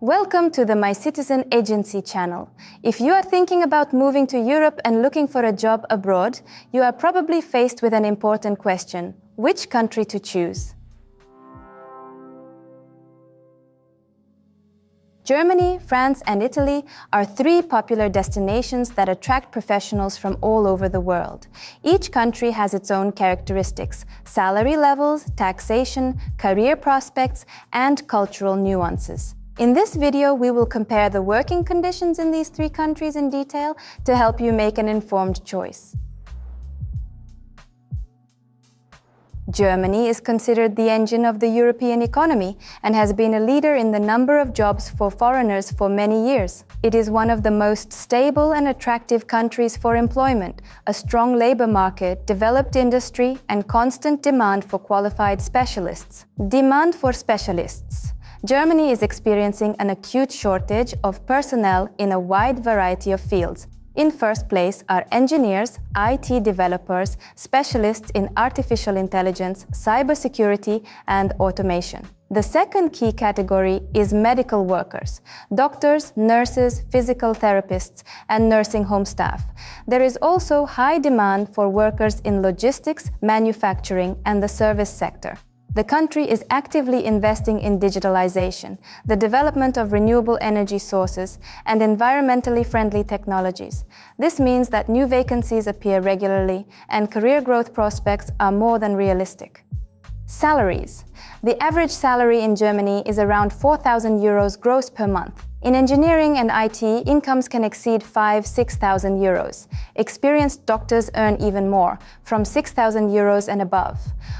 Welcome to the My Citizen Agency channel. If you are thinking about moving to Europe and looking for a job abroad, you are probably faced with an important question: which country to choose? Germany, France, and Italy are three popular destinations that attract professionals from all over the world. Each country has its own characteristics: salary levels, taxation, career prospects, and cultural nuances. In this video, we will compare the working conditions in these three countries in detail to help you make an informed choice. Germany is considered the engine of the European economy and has been a leader in the number of jobs for foreigners for many years. It is one of the most stable and attractive countries for employment, a strong labor market, developed industry, and constant demand for qualified specialists. Demand for specialists. Germany is experiencing an acute shortage of personnel in a wide variety of fields. In first place are engineers, IT developers, specialists in artificial intelligence, cybersecurity, and automation. The second key category is medical workers: doctors, nurses, physical therapists, and nursing home staff. There is also high demand for workers in logistics, manufacturing, and the service sector. The country is actively investing in digitalization, the development of renewable energy sources, and environmentally friendly technologies. This means that new vacancies appear regularly and career growth prospects are more than realistic. Salaries. The average salary in Germany is around 4,000 euros gross per month. In engineering and IT, incomes can exceed 6,000 euros. Experienced doctors earn even more, from 6,000 euros and above.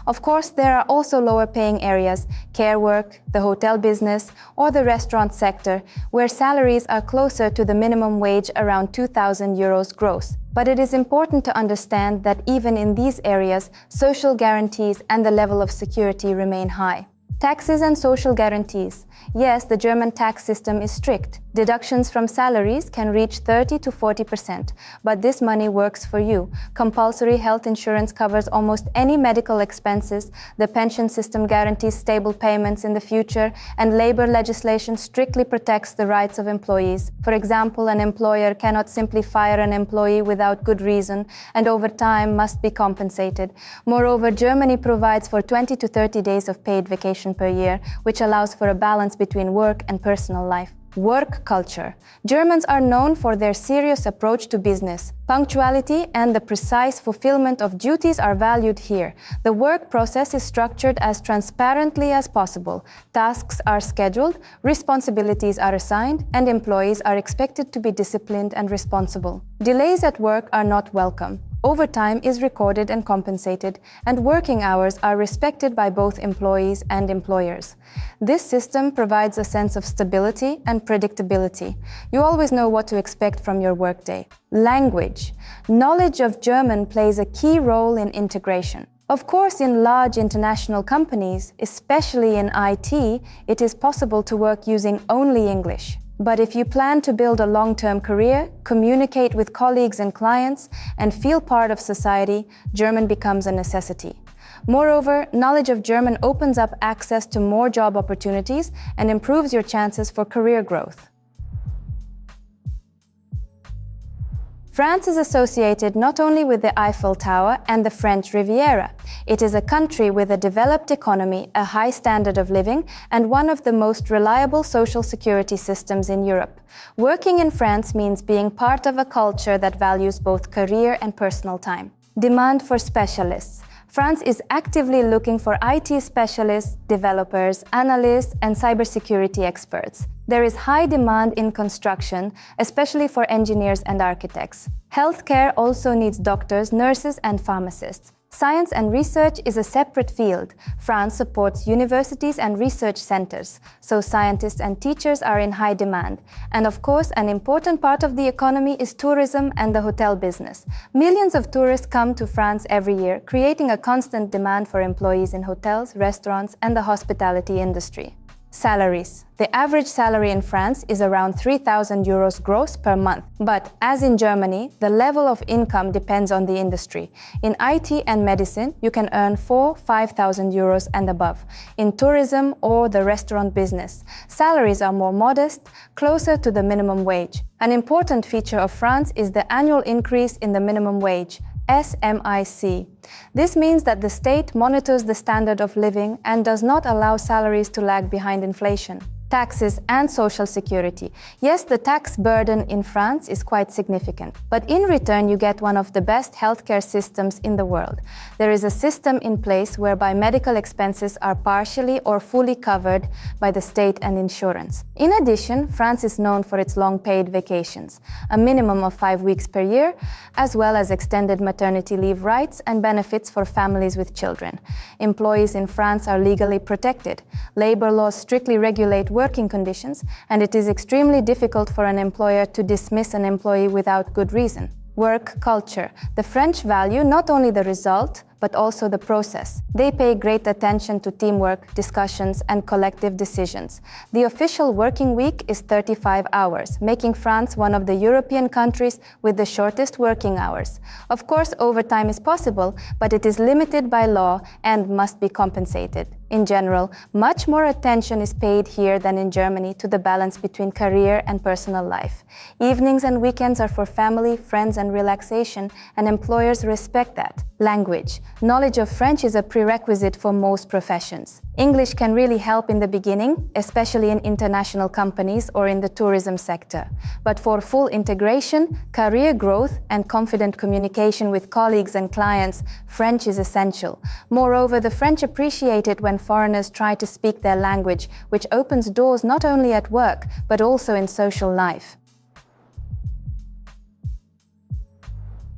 Of course, there are also lower-paying areas: care work, the hotel business, or the restaurant sector, where salaries are closer to the minimum wage, around 2,000 euros gross. But it is important to understand that even in these areas, social guarantees and the level of security remain high. Taxes and social guarantees. Yes, the German tax system is strict. Deductions from salaries can reach 30 to 40%, but this money works for you. Compulsory health insurance covers almost any medical expenses, the pension system guarantees stable payments in the future, and labor legislation strictly protects the rights of employees. For example, an employer cannot simply fire an employee without good reason, and over time must be compensated. Moreover, Germany provides for 20 to 30 days of paid vacation per year, which allows for a balance between work and personal life. Work culture. Germans are known for their serious approach to business. Punctuality and the precise fulfillment of duties are valued here. The work process is structured as transparently as possible. Tasks are scheduled, responsibilities are assigned, and employees are expected to be disciplined and responsible. Delays at work are not welcome. Overtime is recorded and compensated, and working hours are respected by both employees and employers. This system provides a sense of stability and predictability. You always know what to expect from your workday. Language. Knowledge of German plays a key role in integration. Of course, in large international companies, especially in IT, it is possible to work using only English. But if you plan to build a long-term career, communicate with colleagues and clients, and feel part of society, German becomes a necessity. Moreover, knowledge of German opens up access to more job opportunities and improves your chances for career growth. France is associated not only with the Eiffel Tower and the French Riviera. It is a country with a developed economy, a high standard of living, and one of the most reliable social security systems in Europe. Working in France means being part of a culture that values both career and personal time. Demand for specialists. France is actively looking for IT specialists, developers, analysts, and cybersecurity experts. There is high demand in construction, especially for engineers and architects. Healthcare also needs doctors, nurses, and pharmacists. Science and research is a separate field. France supports universities and research centers, so scientists and teachers are in high demand. And of course, an important part of the economy is tourism and the hotel business. Millions of tourists come to France every year, creating a constant demand for employees in hotels, restaurants, and the hospitality industry. Salaries. The average salary in France is around 3,000 euros gross per month. But as in Germany, the level of income depends on the industry. In IT and medicine, you can earn 4,000–5,000 euros and above. In tourism or the restaurant business, salaries are more modest, closer to the minimum wage. An important feature of France is the annual increase in the minimum wage, SMIC. This means that the state monitors the standard of living and does not allow salaries to lag behind inflation. Taxes and social security. Yes, the tax burden in France is quite significant, but in return you get one of the best healthcare systems in the world. There is a system in place whereby medical expenses are partially or fully covered by the state and insurance. In addition, France is known for its long paid vacations, a minimum of 5 weeks per year, as well as extended maternity leave rights and benefits for families with children. Employees in France are legally protected. Labor laws strictly regulate working conditions, and it is extremely difficult for an employer to dismiss an employee without good reason. Work culture. The French value not only the result, but also the process. They pay great attention to teamwork, discussions, and collective decisions. The official working week is 35 hours, making France one of the European countries with the shortest working hours. Of course, overtime is possible, but it is limited by law and must be compensated. In general, much more attention is paid here than in Germany to the balance between career and personal life. Evenings and weekends are for family, friends, and relaxation, and employers respect that. Language. Knowledge of French is a prerequisite for most professions. English can really help in the beginning, especially in international companies or in the tourism sector. But for full integration, career growth, and confident communication with colleagues and clients, French is essential. Moreover, the French appreciate it when foreigners try to speak their language, which opens doors not only at work, but also in social life.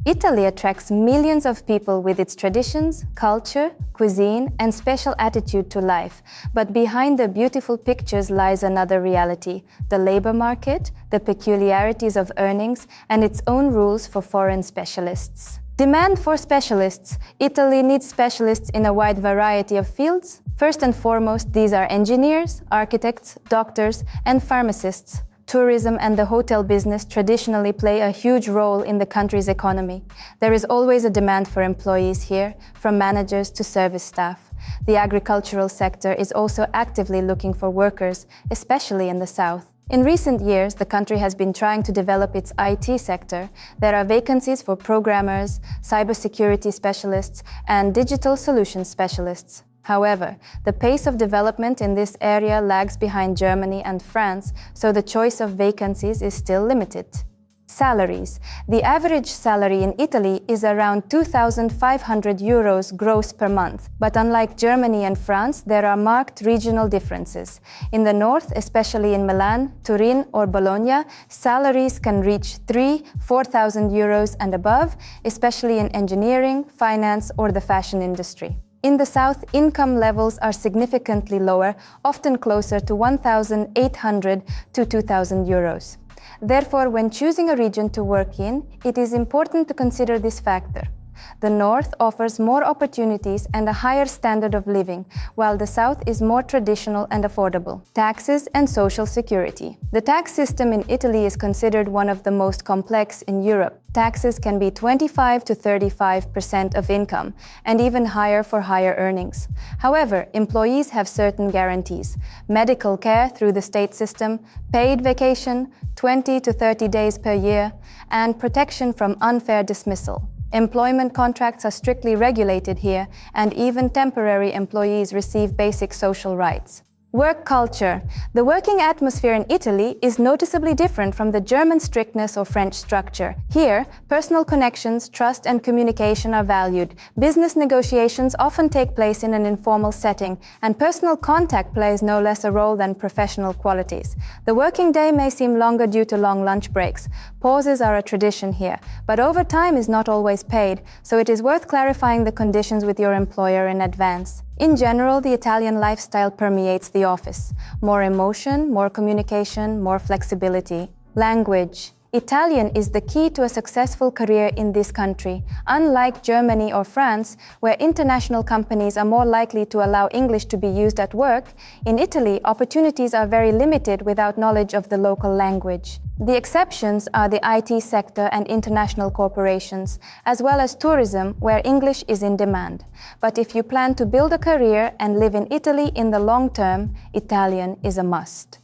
Italy attracts millions of people with its traditions, culture, cuisine, and special attitude to life. But behind the beautiful pictures lies another reality: the labor market, the peculiarities of earnings, and its own rules for foreign specialists. Demand for specialists. Italy needs specialists in a wide variety of fields. First and foremost, these are engineers, architects, doctors, and pharmacists. Tourism and the hotel business traditionally play a huge role in the country's economy. There is always a demand for employees here, from managers to service staff. The agricultural sector is also actively looking for workers, especially in the south. In recent years, the country has been trying to develop its IT sector. There are vacancies for programmers, cybersecurity specialists, and digital solutions specialists. However, the pace of development in this area lags behind Germany and France, so the choice of vacancies is still limited. Salaries. The average salary in Italy is around 2,500 euros gross per month. But unlike Germany and France, there are marked regional differences. In the north, especially in Milan, Turin, or Bologna, salaries can reach 3,000–4,000 euros and above, especially in engineering, finance, or the fashion industry. In the south, income levels are significantly lower, often closer to 1,800 to 2,000 euros. Therefore, when choosing a region to work in, it is important to consider this factor. The north offers more opportunities and a higher standard of living, while the south is more traditional and affordable. Taxes and social security. The tax system in Italy is considered one of the most complex in Europe. Taxes can be 25–35% of income, and even higher for higher earnings. However, employees have certain guarantees: medical care through the state system, paid vacation, 20 to 30 days per year, and protection from unfair dismissal. Employment contracts are strictly regulated here, and even temporary employees receive basic social rights. Work culture. The working atmosphere in Italy is noticeably different from the German strictness or French structure. Here, personal connections, trust, and communication are valued. Business negotiations often take place in an informal setting, and personal contact plays no less a role than professional qualities. The working day may seem longer due to long lunch breaks. Pauses are a tradition here, but overtime is not always paid, so it is worth clarifying the conditions with your employer in advance. In general, the Italian lifestyle permeates the office. More emotion, more communication, more flexibility. Language. Italian is the key to a successful career in this country. Unlike Germany or France, where international companies are more likely to allow English to be used at work, in Italy, opportunities are very limited without knowledge of the local language. The exceptions are the IT sector and international corporations, as well as tourism, where English is in demand. But if you plan to build a career and live in Italy in the long term, Italian is a must.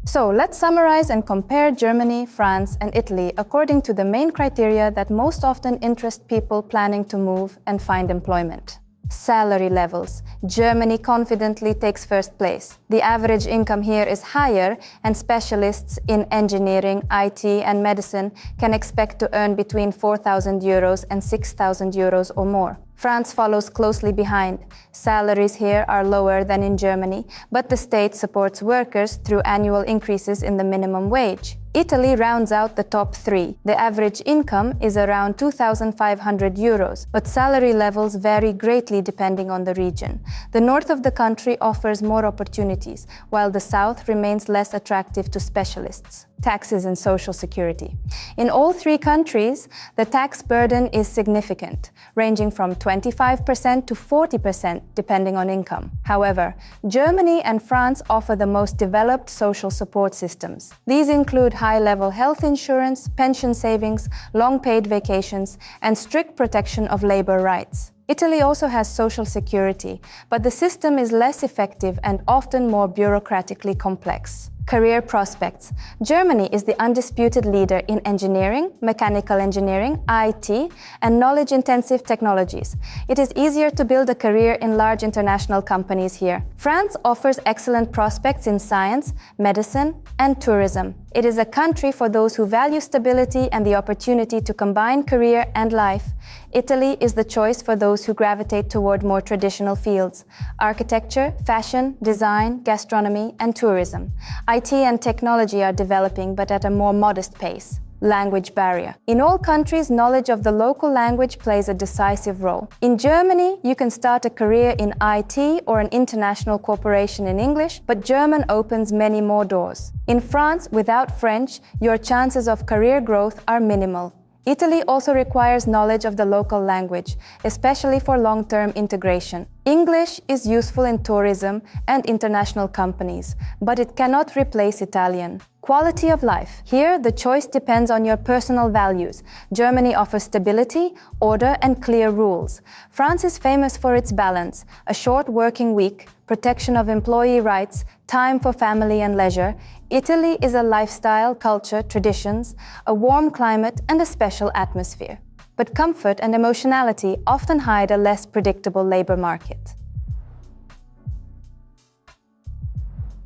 So let's summarize and compare Germany, France, and Italy according to the main criteria that most often interest people planning to move and find employment. Salary levels. Germany confidently takes first place. The average income here is higher, and specialists in engineering, IT, and medicine can expect to earn between 4,000 euros and 6,000 euros or more. France follows closely behind. Salaries here are lower than in Germany, but the state supports workers through annual increases in the minimum wage. Italy rounds out the top three. The average income is around 2,500 euros, but salary levels vary greatly depending on the region. The north of the country offers more opportunities, while the south remains less attractive to specialists. Taxes and social security. In all three countries, the tax burden is significant, ranging from 25% to 40% depending on income. However, Germany and France offer the most developed social support systems. These include high-level health insurance, pension savings, long-paid vacations, and strict protection of labor rights. Italy also has social security, but the system is less effective and often more bureaucratically complex. Career prospects. Germany is the undisputed leader in engineering, mechanical engineering, IT, and knowledge-intensive technologies. It is easier to build a career in large international companies here. France offers excellent prospects in science, medicine, and tourism. It is a country for those who value stability and the opportunity to combine career and life. Italy is the choice for those who gravitate toward more traditional fields: architecture, fashion, design, gastronomy, and tourism. IT and technology are developing, but at a more modest pace. Language barrier. In all countries, knowledge of the local language plays a decisive role. In Germany, you can start a career in IT or an international corporation in English, but German opens many more doors. In France, without French, your chances of career growth are minimal. Italy also requires knowledge of the local language, especially for long-term integration. English is useful in tourism and international companies, but it cannot replace Italian. Quality of life. Here, the choice depends on your personal values. Germany offers stability, order, and clear rules. France is famous for its balance: a short working week, protection of employee rights, time for family and leisure. Italy is a lifestyle, culture, traditions, a warm climate, and a special atmosphere. But comfort and emotionality often hide a less predictable labor market.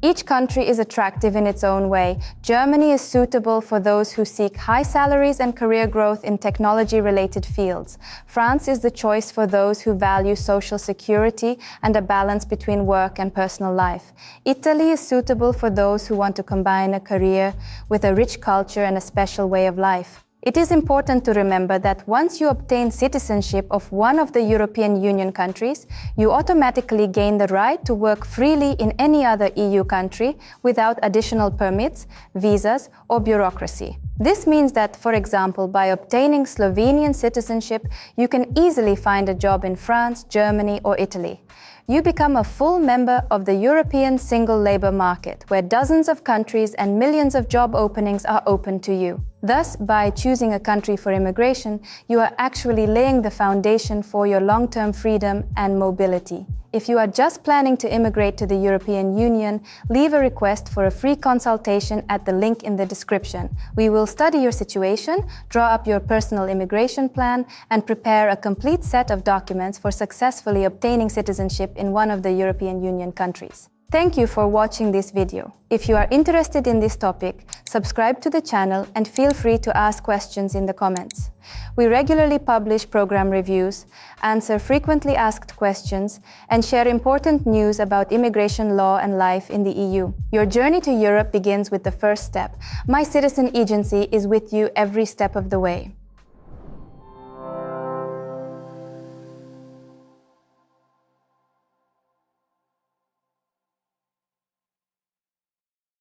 Each country is attractive in its own way. Germany is suitable for those who seek high salaries and career growth in technology-related fields. France is the choice for those who value social security and a balance between work and personal life. Italy is suitable for those who want to combine a career with a rich culture and a special way of life. It is important to remember that once you obtain citizenship of one of the European Union countries, you automatically gain the right to work freely in any other EU country without additional permits, visas, or bureaucracy. This means that, for example, by obtaining Slovenian citizenship, you can easily find a job in France, Germany, or Italy. You become a full member of the European single labor market, where dozens of countries and millions of job openings are open to you. Thus, by choosing a country for immigration, you are actually laying the foundation for your long-term freedom and mobility. If you are just planning to immigrate to the European Union, leave a request for a free consultation at the link in the description. We will study your situation, draw up your personal immigration plan, and prepare a complete set of documents for successfully obtaining citizenship in one of the European Union countries. Thank you for watching this video. If you are interested in this topic, subscribe to the channel and feel free to ask questions in the comments. We regularly publish program reviews, answer frequently asked questions, and share important news about immigration law and life in the EU. Your journey to Europe begins with the first step. My Citizen Agency is with you every step of the way.